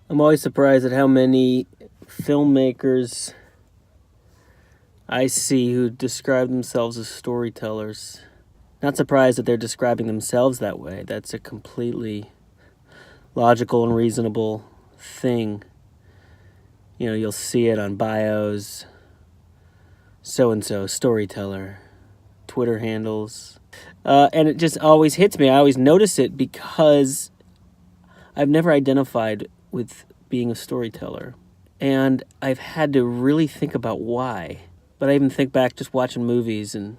I'm always surprised at how many filmmakers I see who describe themselves as storytellers. Not surprised that they're describing themselves that way. That's a completely logical and reasonable thing. You know, you'll see it on bios, so-and-so, storyteller, Twitter handles. And it just always hits me. I always notice it because I've never identified with being a storyteller. And I've had to really think about why. But I even think back just watching movies, and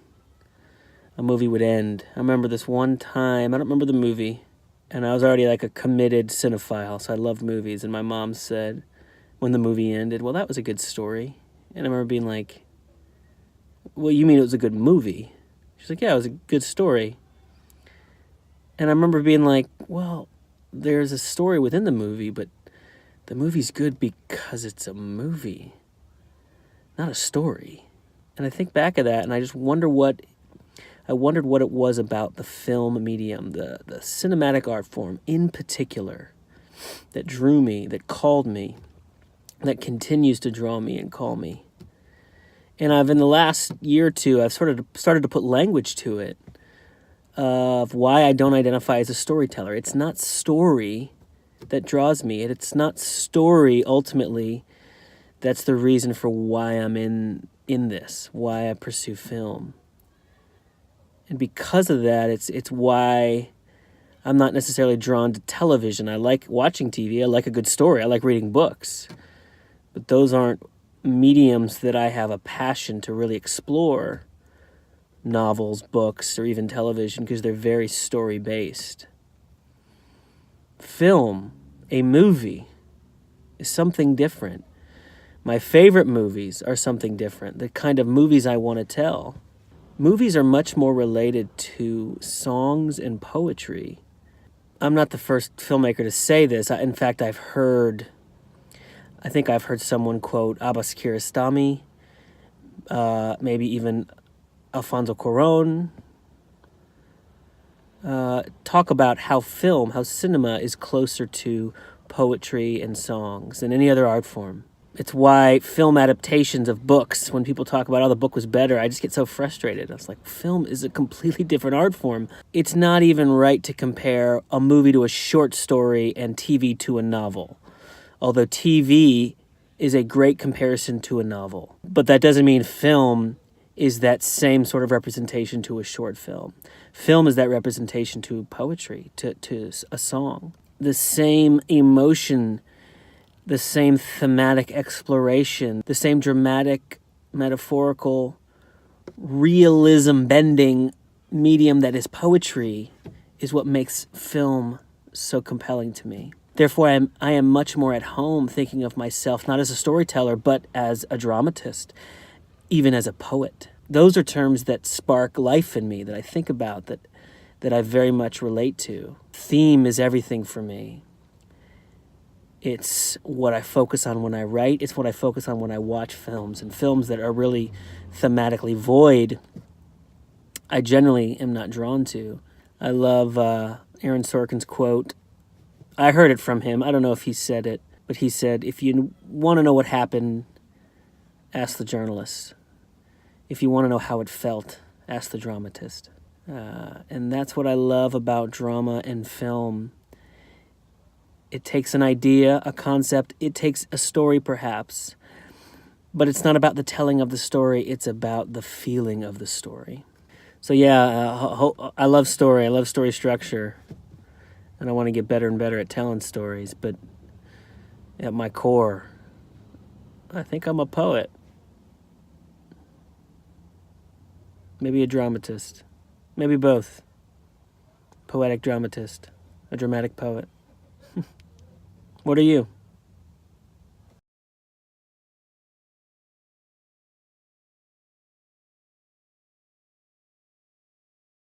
a movie would end. I remember this one time, I don't remember the movie, and I was already like a committed cinephile, so I loved movies. And my mom said, when the movie ended, well, that was a good story. And I remember being like, well, you mean it was a good movie? She's like, yeah, it was a good story. And I remember being like, well, there's a story within the movie, but the movie's good because it's a movie, not a story. And I think back at that, and I just wondered what it was about the film medium, the cinematic art form in particular, that drew me, that called me, that continues to draw me and call me. And in the last year or two, I've sort of started to put language to it of why I don't identify as a storyteller. It's not story that draws me. It's not story, ultimately, that's the reason for why I'm in this, why I pursue film. And because of that, it's why I'm not necessarily drawn to television. I like watching TV. I like a good story. I like reading books. But those aren't mediums that I have a passion to really explore. Novels, books, or even television, because they're very story-based. Film, a movie, is something different. My favorite movies are something different, the kind of movies I want to tell. Movies are much more related to songs and poetry. I'm not the first filmmaker to say this. In fact, I think I've heard someone quote Abbas Kiarostami, maybe even Alfonso Cuarón, talk about how cinema is closer to poetry and songs than any other art form. It's why film adaptations of books, when people talk about, oh, the book was better, I just get so frustrated. I was like, film is a completely different art form. It's not even right to compare a movie to a short story and TV to a novel. Although TV is a great comparison to a novel. But that doesn't mean film is that same sort of representation to a short film. Film is that representation to poetry, to a song. The same emotion, the same thematic exploration, the same dramatic, metaphorical, realism-bending medium that is poetry is what makes film so compelling to me. Therefore, I am much more at home thinking of myself not as a storyteller, but as a dramatist, even as a poet. Those are terms that spark life in me, that I think about, that I very much relate to. Theme is everything for me. It's what I focus on when I write. It's what I focus on when I watch films. And films that are really thematically void, I generally am not drawn to. I love Aaron Sorkin's quote. I heard it from him. I don't know if he said it, but he said, if you want to know what happened, ask the journalist. If you want to know how it felt, ask the dramatist. And that's what I love about drama and film. It takes an idea, a concept. It takes a story, perhaps. But it's not about the telling of the story. It's about the feeling of the story. So yeah, I love story. I love story structure. And I want to get better and better at telling stories. But at my core, I think I'm a poet. Maybe a dramatist. Maybe both. Poetic dramatist. A dramatic poet. What are you?